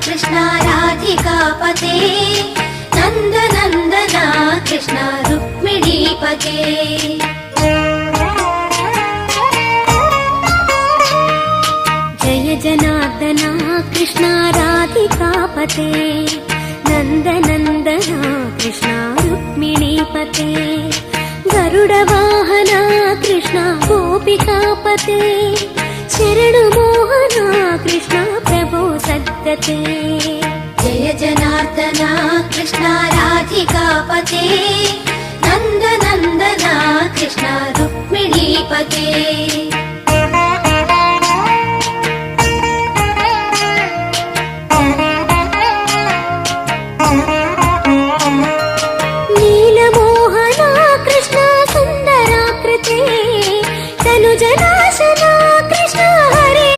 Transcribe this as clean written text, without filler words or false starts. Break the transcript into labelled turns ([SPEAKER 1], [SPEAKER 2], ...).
[SPEAKER 1] कृष्ण राधिकापते नन्द नन्दन कृष्ण रुक्मिणीपते जय जनार्दन कृष्ण राधिकापते नन्द नन्दन कृष्ण रुक्मिणीपते गरुडवाहन कृष्ण गोपिकापते शरणु मोहन कृष्ण प्रभो सद्गते जय जनार्दन कृष्ण राधिकापते नन्द नन्दन कृष्ण रुक्मिणीपते।